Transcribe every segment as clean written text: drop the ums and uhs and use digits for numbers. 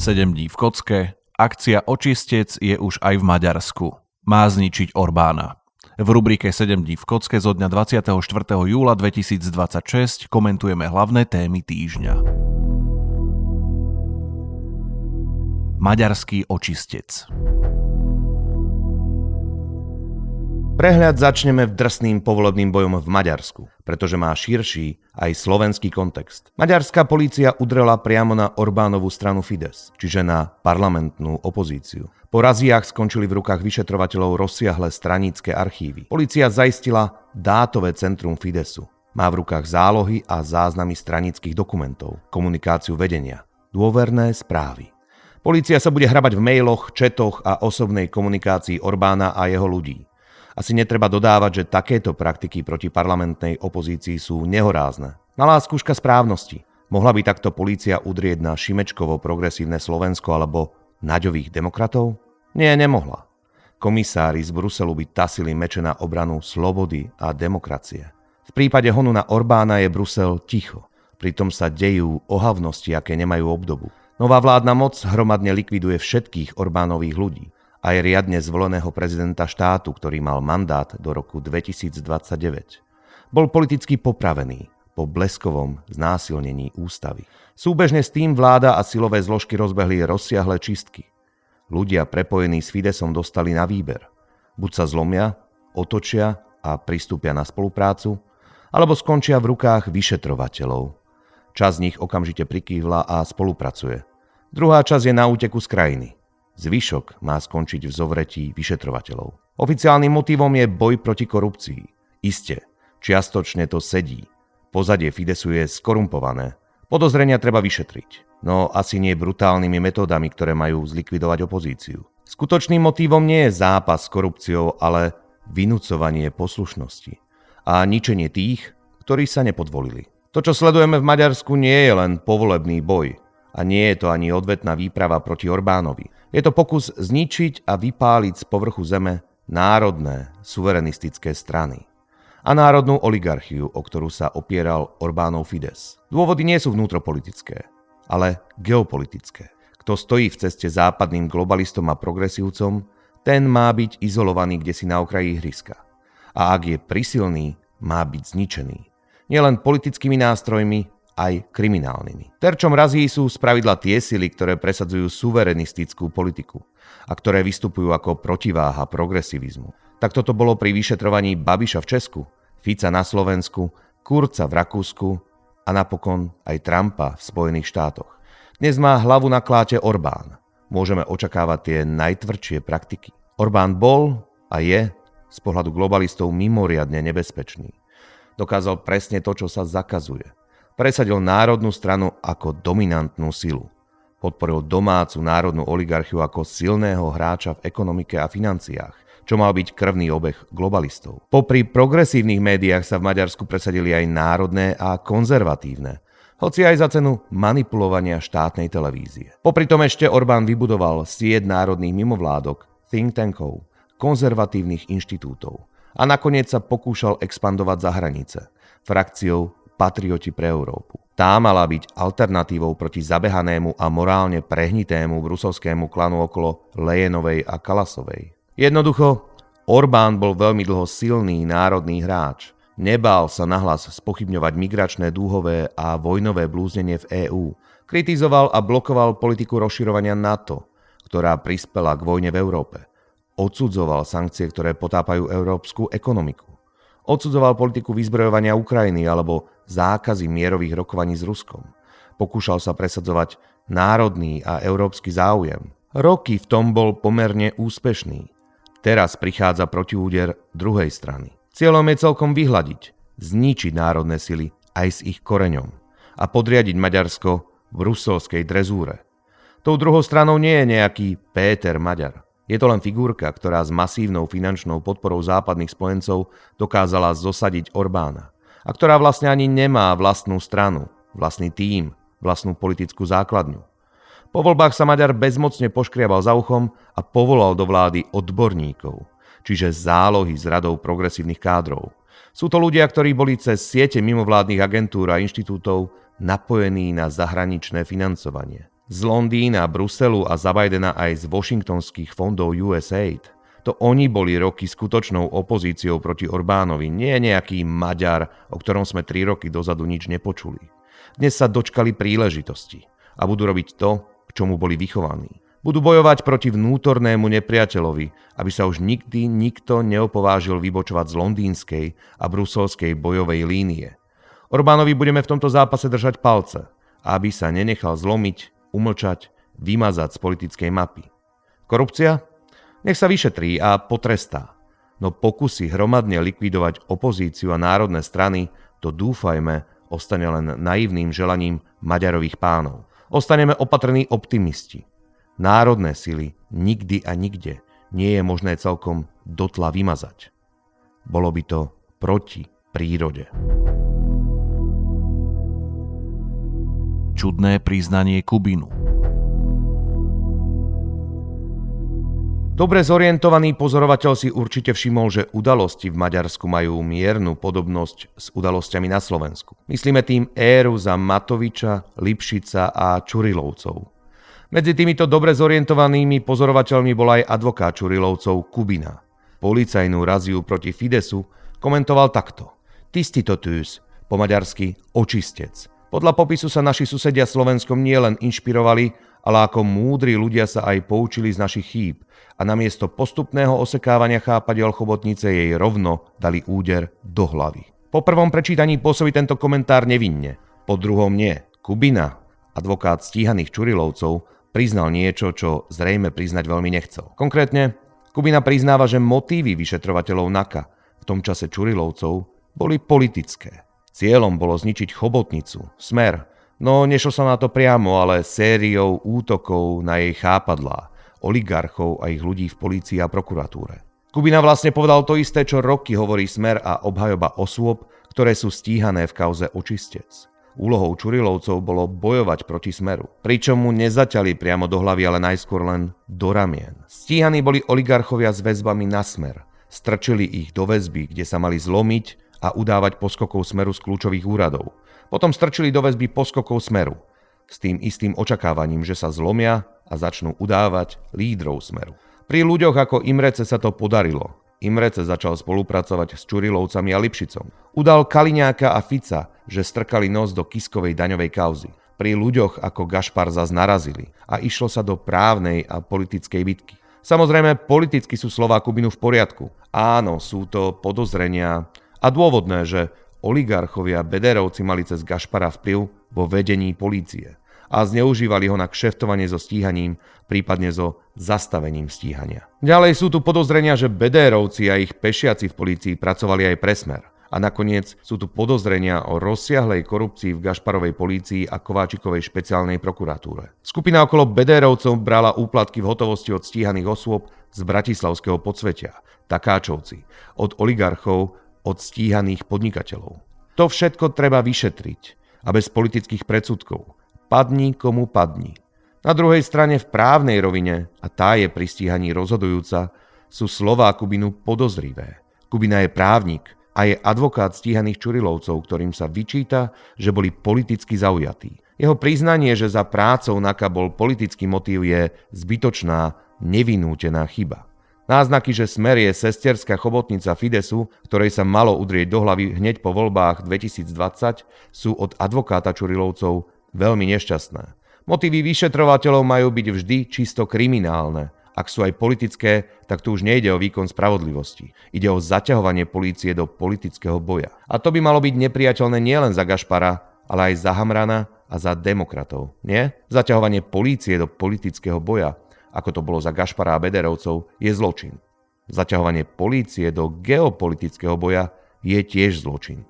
7 dní v kocke, akcia Očistec je už aj v Maďarsku. Má zničiť Orbána. V rubrike 7 dní v kocke zo dňa 24. júla 2026 komentujeme hlavné témy týždňa. Maďarský očistec. Prehľad začneme drsným povolebným bojom v Maďarsku, pretože má širší aj slovenský kontext. Maďarská polícia udrela priamo na Orbánovú stranu Fidesz, čiže na parlamentnú opozíciu. Po raziách skončili v rukách vyšetrovateľov rozsiahle stranícke archívy. Polícia zaistila dátové centrum Fideszu. Má v rukách zálohy a záznamy stranických dokumentov, komunikáciu vedenia, dôverné správy. Polícia sa bude hrabať v mailoch, četoch a osobnej komunikácii Orbána a jeho ľudí. Asi netreba dodávať, že takéto praktiky proti parlamentnej opozícii sú nehorázne. Malá skúška správnosti. Mohla by takto polícia udrieť na Šimečkovo progresívne Slovensko alebo Naďových demokratov? Nie, nemohla. Komisári z Bruselu by tasili meče na obranu slobody a demokracie. V prípade honu na Orbána je Brusel ticho. Pritom sa dejú ohavnosti, aké nemajú obdobu. Nová vládna moc hromadne likviduje všetkých Orbánových ľudí. Aj riadne zvoleného prezidenta štátu, ktorý mal mandát do roku 2029. Bol politicky popravený po bleskovom znásilnení ústavy. Súbežne s tým vláda a silové zložky rozbehli rozsiahle čistky. Ľudia prepojení s Fidesom dostali na výber. Buď sa zlomia, otočia a pristúpia na spoluprácu, alebo skončia v rukách vyšetrovateľov. Časť z nich okamžite prikývla a spolupracuje. Druhá časť je na úteku z krajiny. Zvyšok má skončiť v zovretí vyšetrovateľov. Oficiálnym motívom je boj proti korupcii. Iste, čiastočne to sedí. Pozadie Fidesu je skorumpované. Podozrenia treba vyšetriť. No asi nie brutálnymi metódami, ktoré majú zlikvidovať opozíciu. Skutočným motívom nie je zápas s korupciou, ale vynúcovanie poslušnosti. A ničenie tých, ktorí sa nepodvolili. To, čo sledujeme v Maďarsku, nie je len povolebný boj. A nie je to ani odvetná výprava proti Orbánovi. Je to pokus zničiť a vypáliť z povrchu zeme národné, suverenistické strany a národnú oligarchiu, o ktorú sa opieral Orbánov Fidesz. Dôvody nie sú vnútropolitické, ale geopolitické. Kto stojí v ceste západným globalistom a progresívcom, ten má byť izolovaný kdesi na okraji ihriska. A ak je prisilný, má byť zničený. Nielen politickými nástrojmi, aj kriminálnymi. Terčom razí sú spravidla tie sily, ktoré presadzujú suverenistickú politiku a ktoré vystupujú ako protiváha progresivizmu. Tak toto bolo pri vyšetrovaní Babiša v Česku, Fica na Slovensku, Kurza v Rakúsku a napokon aj Trumpa v Spojených štátoch. Dnes má hlavu na kláte Orbán. Môžeme očakávať tie najtvrdšie praktiky. Orbán bol a je z pohľadu globalistov mimoriadne nebezpečný. Dokázal presne to, čo sa zakazuje. Presadil národnú stranu ako dominantnú silu. Podporil domácu národnú oligarchiu ako silného hráča v ekonomike a financiách, čo mal byť krvný obeh globalistov. Popri progresívnych médiách sa v Maďarsku presadili aj národné a konzervatívne, hoci aj za cenu manipulovania štátnej televízie. Popri tom ešte Orbán vybudoval sieť národných mimovládok, think tankov, konzervatívnych inštitútov a nakoniec sa pokúšal expandovať za hranice, frakciou Patrioti pre Európu. Tá mala byť alternatívou proti zabehanému a morálne prehnitému bruselskému klanu okolo Lejenovej a Kalasovej. Jednoducho, Orbán bol veľmi dlho silný národný hráč. Nebál sa nahlas spochybňovať migračné dúhové a vojnové blúznenie v EÚ. Kritizoval a blokoval politiku rozširovania NATO, ktorá prispela k vojne v Európe. Odsudzoval sankcie, ktoré potápajú európsku ekonomiku. Odsudzoval politiku vyzbrojovania Ukrajiny alebo zákazy mierových rokovaní s Ruskom. Pokúšal sa presadzovať národný a európsky záujem. Roky v tom bol pomerne úspešný. Teraz prichádza protiúder druhej strany. Cieľom je celkom vyhľadiť, zničiť národné sily aj s ich koreňom a podriadiť Maďarsko v bruselskej drezúre. Tou druhou stranou nie je nejaký Péter Maďar. Je to len figurka, ktorá s masívnou finančnou podporou západných spojencov dokázala zosadiť Orbána a ktorá vlastne ani nemá vlastnú stranu, vlastný tím, vlastnú politickú základňu. Po voľbách sa Maďar bezmocne poškriabal za uchom a povolal do vlády odborníkov, čiže zálohy z radou progresívnych kádrov. Sú to ľudia, ktorí boli cez siete mimovládnych agentúr a inštitútov napojení na zahraničné financovanie. Z Londýna, Bruselu a za Bidena aj z washingtonských fondov USAID. To oni boli roky skutočnou opozíciou proti Orbánovi, nie nejaký Maďar, o ktorom sme 3 roky dozadu nič nepočuli. Dnes sa dočkali príležitosti a budú robiť to, k čomu boli vychovaní. Budú bojovať proti vnútornému nepriateľovi, aby sa už nikdy nikto neopovážil vybočovať z londýnskej a bruselskej bojovej línie. Orbánovi budeme v tomto zápase držať palce, aby sa nenechal zlomiť, umlčať, vymazať z politickej mapy. Korupcia? Nech sa vyšetrí a potrestá. No pokusy hromadne likvidovať opozíciu a národné strany, to dúfajme, ostane len naivným želaním Maďarových pánov. Ostaneme opatrní optimisti. Národné sily nikdy a nikde nie je možné celkom dotla vymazať. Bolo by to proti prírode. Čudné priznanie Kubinu. Dobre zorientovaný pozorovateľ si určite všimol, že udalosti v Maďarsku majú miernu podobnosť s udalosťami na Slovensku. Myslíme tým éru za Matoviča, Lipšica a Čurilovcov. Medzi týmito dobre zorientovanými pozorovateľmi bol aj advokát Čurilovcov Kubina. Policajnú raziu proti Fidesu komentoval takto. Tisztítőtűz, po maďarsky očistec. Podľa popisu sa naši susedia Slovenskom nielen inšpirovali, ale ako múdri ľudia sa aj poučili z našich chýb a namiesto postupného osekávania chápadiel chobotnice jej rovno dali úder do hlavy. Po prvom prečítaní pôsobí tento komentár nevinne, po druhom nie. Kubina, advokát stíhaných Čurilovcov, priznal niečo, čo zrejme priznať veľmi nechcel. Konkrétne, Kubina priznáva, že motívy vyšetrovateľov NAKA, v tom čase Čurilovcov, boli politické. Cieľom bolo zničiť chobotnicu, Smer, no nešlo sa na to priamo, ale sériou útokov na jej chápadlá, oligarchov a ich ľudí v polícii a prokuratúre. Kubina vlastne povedal to isté, čo roky hovorí Smer a obhajoba osôb, ktoré sú stíhané v kauze Očistec. Úlohou Čurilovcov bolo bojovať proti Smeru, pričom mu nezaťali priamo do hlavy, ale najskôr len do ramien. Stíhaní boli oligarchovia s väzbami na Smer. Strčili ich do väzby, kde sa mali zlomiť a udávať poskokov Smeru z kľúčových úradov. Potom strčili do väzby poskokov Smeru. S tým istým očakávaním, že sa zlomia a začnú udávať lídrov Smeru. Pri ľuďoch ako Imrece sa to podarilo. Imrece začal spolupracovať s Čurilovcami a Lipšicom. Udal Kaliňáka a Fica, že strkali nos do Kiskovej daňovej kauzy. Pri ľuďoch ako Gašpar zas narazili a išlo sa do právnej a politickej bitky. Samozrejme, politicky sú slová Kubinu v poriadku. Áno, sú to podozrenia a dôvodné, že oligarchovia Bederovci mali cez Gašpara vplyv vo vedení polície a zneužívali ho na kšeftovanie so stíhaním, prípadne so zastavením stíhania. Ďalej sú tu podozrenia, že Bederovci a ich pešiaci v polícii pracovali aj pre Smer. A nakoniec sú tu podozrenia o rozsiahlej korupcii v Gašparovej polícii a Kováčikovej špeciálnej prokuratúre. Skupina okolo Bederovcov brala úplatky v hotovosti od stíhaných osôb z bratislavského podsvetia, Takáčovci, od oligarchov, od stíhaných podnikateľov. To všetko treba vyšetriť a bez politických predsudkov. Padni komu padni. Na druhej strane v právnej rovine, a tá je pri stíhaní rozhodujúca, sú slová Kubinu podozrivé. Kubina je právnik a je advokát stíhaných Čurilovcov, ktorým sa vyčíta, že boli politicky zaujatí. Jeho priznanie, že za prácou NAKA bol politický motív, je zbytočná, nevinútená chyba. Náznaky, že Smer je sesterská chobotnica Fidesu, ktorej sa malo udrieť do hlavy hneď po voľbách 2020, sú od advokáta Čurilovcov veľmi nešťastné. Motívy vyšetrovateľov majú byť vždy čisto kriminálne. Ak sú aj politické, tak tu už nejde o výkon spravodlivosti. Ide o zaťahovanie polície do politického boja. A to by malo byť nepriateľné nielen za Gašpara, ale aj za Hamrana a za demokratov. Nie? Zaťahovanie polície do politického boja, ako to bolo za Gašpara a Bederovcov, je zločin. Zaťahovanie polície do geopolitického boja je tiež zločin.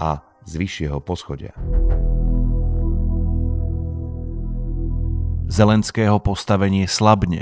A z vyššieho poschodia. Zelenského postavenie slabne.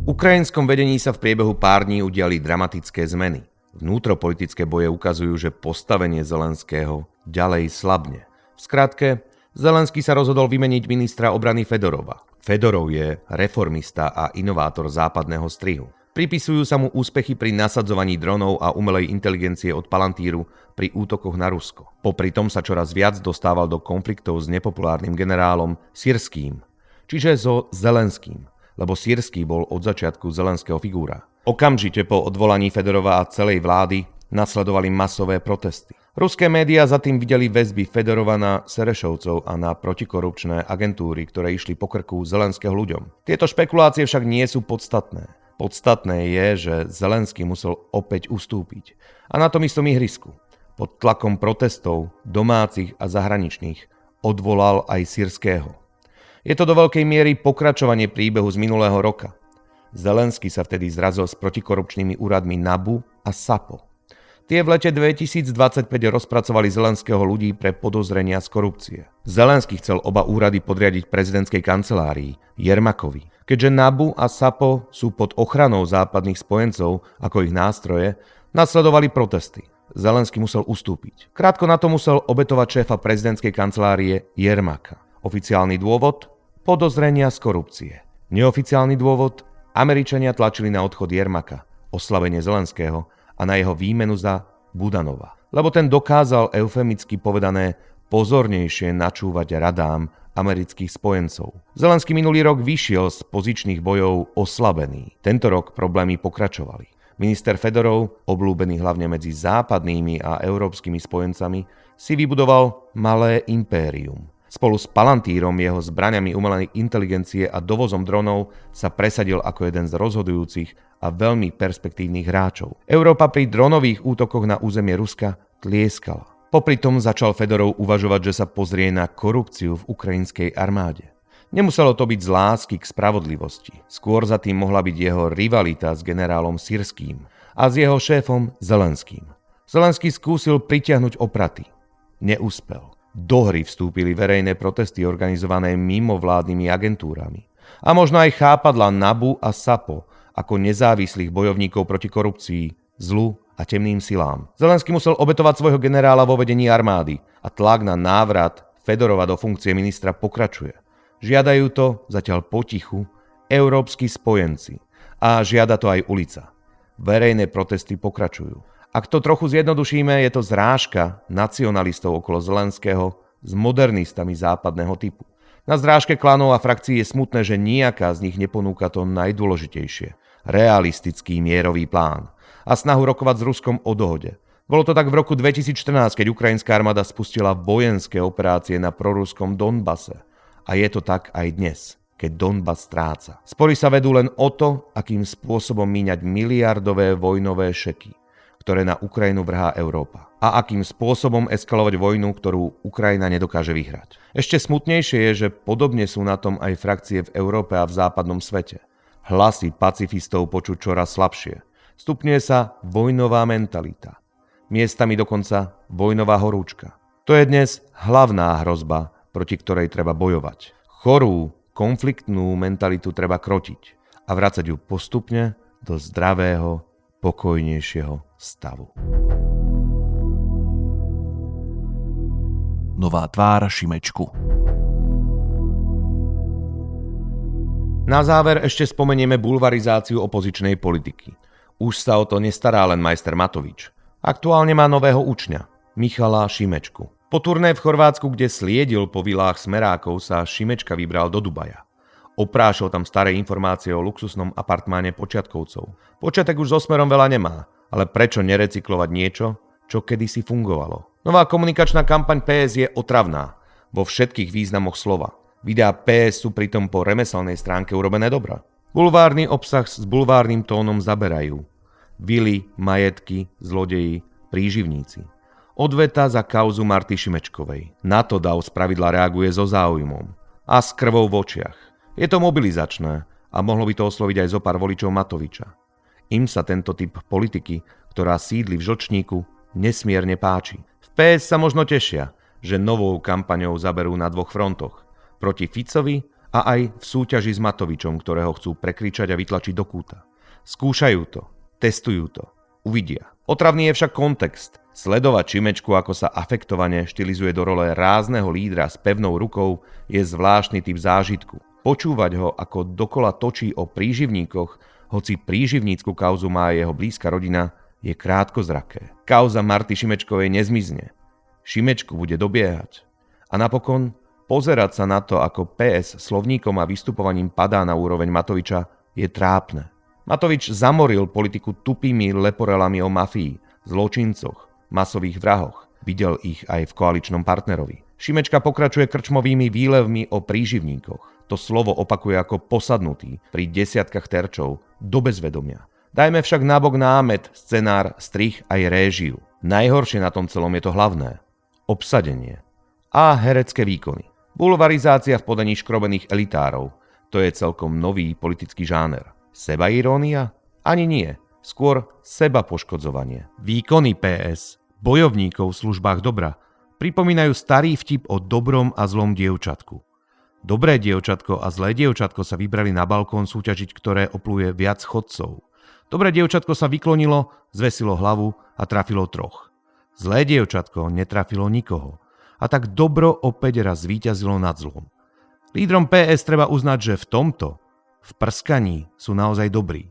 V ukrajinskom vedení sa v priebehu pár dní udiali dramatické zmeny. Vnútropolitické boje ukazujú, že postavenie Zelenského ďalej slabne. V skratke, Zelenský sa rozhodol vymeniť ministra obrany Fedorova. Fedorov je reformista a inovátor západného strihu. Pripisujú sa mu úspechy pri nasadzovaní dronov a umelej inteligencie od Palantíru pri útokoch na Rusko. Popri tom sa čoraz viac dostával do konfliktov s nepopulárnym generálom Syrským, čiže so Zelenským, lebo Syrský bol od začiatku Zelenského figúra. Okamžite po odvolaní Fedorova a celej vlády nasledovali masové protesty. Ruské médiá za tým videli väzby Fedorova na Serešovcov a na protikorupčné agentúry, ktoré išli po krku Zelenského ľuďom. Tieto špekulácie však nie sú podstatné. Podstatné je, že Zelenský musel opäť ustúpiť. A na tom istom ihrisku, pod tlakom protestov, domácich a zahraničných, odvolal aj Syrského. Je to do veľkej miery pokračovanie príbehu z minulého roka. Zelenský sa vtedy zrazil s protikorupčnými úradmi NABU a SAPO. Tie v lete 2025 rozpracovali Zelenského ľudí pre podozrenia z korupcie. Zelenský chcel oba úrady podriadiť prezidentskej kancelárii, Jermakovi. Keďže NABU a SAPO sú pod ochranou západných spojencov ako ich nástroje, nasledovali protesty. Zelenský musel ustúpiť. Krátko na to musel obetovať šéfa prezidentskej kancelárie Jermaka. Oficiálny dôvod? Podozrenia z korupcie. Neoficiálny dôvod? Američania tlačili na odchod Jermaka, oslabenie Zelenského a na jeho výmenu za Budanova. Lebo ten dokázal eufemicky povedané pozornejšie načúvať radám amerických spojencov. Zelenský minulý rok vyšiel z pozičných bojov oslabený. Tento rok problémy pokračovali. Minister Fedorov, obľúbený hlavne medzi západnými a európskymi spojencami, si vybudoval malé impérium. Spolu s Palantírom, jeho zbraňami umelej inteligencie a dovozom dronov sa presadil ako jeden z rozhodujúcich a veľmi perspektívnych hráčov. Európa pri dronových útokoch na územie Ruska tlieskala. Popri tom začal Fedorov uvažovať, že sa pozrie na korupciu v ukrajinskej armáde. Nemuselo to byť z lásky k spravodlivosti. Skôr za tým mohla byť jeho rivalita s generálom Syrským a s jeho šéfom Zelenským. Zelenský skúsil pritiahnuť opraty. Neúspel. Do hry vstúpili verejné protesty organizované mimovládnymi agentúrami. A možno aj chápadla NABU a SAPO ako nezávislých bojovníkov proti korupcii, zlu a temným silám. Zelenský musel obetovať svojho generála vo vedení armády a tlak na návrat Fedorova do funkcie ministra pokračuje. Žiadajú to, zatiaľ potichu, európski spojenci. A žiada to aj ulica. Verejné protesty pokračujú. Ak to trochu zjednodušíme, je to zrážka nacionalistov okolo Zelenského s modernistami západného typu. Na zrážke klanov a frakcií je smutné, že nejaká z nich neponúka to najdôležitejšie. Realistický mierový plán. A snahu rokovať s Ruskom o dohode. Bolo to tak v roku 2014, keď ukrajinská armáda spustila vojenské operácie na proruskom Donbase. A je to tak aj dnes, keď Donbas stráca. Spory sa vedú len o to, akým spôsobom míňať miliardové vojnové šeky, ktoré na Ukrajinu vrhá Európa. A akým spôsobom eskalovať vojnu, ktorú Ukrajina nedokáže vyhrať. Ešte smutnejšie je, že podobne sú na tom aj frakcie v Európe a v západnom svete. Hlasy pacifistov počuť čoraz slabšie. Stupňuje sa vojnová mentalita. Miestami dokonca vojnová horúčka. To je dnes hlavná hrozba, proti ktorej treba bojovať. Chorú, konfliktnú mentalitu treba krotiť a vracať ju postupne do zdravého, pokojnejšieho stavu. Nová tvár Šimečku. Na záver ešte spomenieme bulvarizáciu opozičnej politiky. Už sa o to nestará len majster Matovič. Aktuálne má nového učňa, Michala Šimečku. Po turné v Chorvátsku, kde sliedil po vilách smerákov, sa Šimečka vybral do Dubaja. Oprášil tam staré informácie o luxusnom apartmáne počiatkovcov. Počiatek už so smerom veľa nemá, ale prečo nerecyklovať niečo, čo kedysi fungovalo? Nová komunikačná kampaň PS je otravná, vo všetkých významoch slova. Videá PS sú pritom po remeselnej stránke urobené dobrá. Bulvárny obsah s bulvárnym tónom zaberajú. Vily, majetky, zlodeji, príživníci. Odveta za kauzu Marty Šimečkovej. Na to DAO spravidla reaguje so záujmom a s krvou v očiach. Je to mobilizačné a mohlo by to osloviť aj zo pár voličov Matoviča. Im sa tento typ politiky, ktorá sídli v žlčníku, nesmierne páči. V PS sa možno tešia, že novou kampaňou zaberú na dvoch frontoch. Proti Ficovi a aj v súťaži s Matovičom, ktorého chcú prekričať a vytlačiť do kúta. Skúšajú to, testujú to, uvidia. Otravný je však kontext. Sledovať Šimečku, ako sa afektovane štilizuje do role rázneho lídra s pevnou rukou, je zvláštny typ zážitku. Počúvať ho, ako dokola točí o príživníkoch, Hoci príživnícku kauzu má jeho blízka rodina, je krátkozraké. Kauza Marty Šimečkovej nezmizne. Šimečku bude dobiehať. A napokon pozerať sa na to, ako PS slovníkom a vystupovaním padá na úroveň Matoviča, je trápne. Matovič zamoril politiku tupými leporelami o mafii, zločincoch, masových vrahoch. Videl ich aj v koaličnom partnerovi. Šimečka pokračuje krčmovými výlevmi o príživníkoch. To slovo opakuje ako posadnutý pri desiatkách terčov do bezvedomia. Dajme však nabok námet, scenár, strih aj réžiu. Najhoršie na tom celom je to hlavné. Obsadenie. A herecké výkony. Bulvarizácia v podaní škrobených elitárov. To je celkom nový politický žáner. Sebairónia? Ani nie. Skôr sebapoškodzovanie. Výkony PS, bojovníkov v službách dobra, pripomínajú starý vtip o dobrom a zlom dievčatku. Dobré dievčatko a zlé dievčatko sa vybrali na balkón súťažiť, ktoré opluje viac chodcov. Dobré dievčatko sa vyklonilo, zvesilo hlavu a trafilo 3. Zlé dievčatko netrafilo nikoho. A tak dobro opäť raz zvíťazilo nad zlom. Lídrom PS treba uznať, že v tomto, v prskaní, sú naozaj dobrí.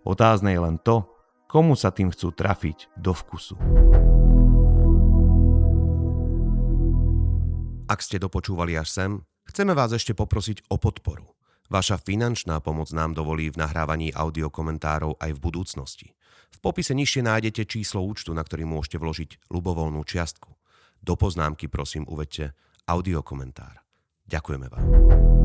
Otázne je len to, komu sa tým chcú trafiť do vkusu. Ak ste dopočúvali až sem, chceme vás ešte poprosiť o podporu. Vaša finančná pomoc nám dovolí v nahrávaní audiokomentárov aj v budúcnosti. V popise nižšie nájdete číslo účtu, na ktorý môžete vložiť ľubovoľnú čiastku. Do poznámky prosím uvedte audiokomentár. Ďakujeme vám.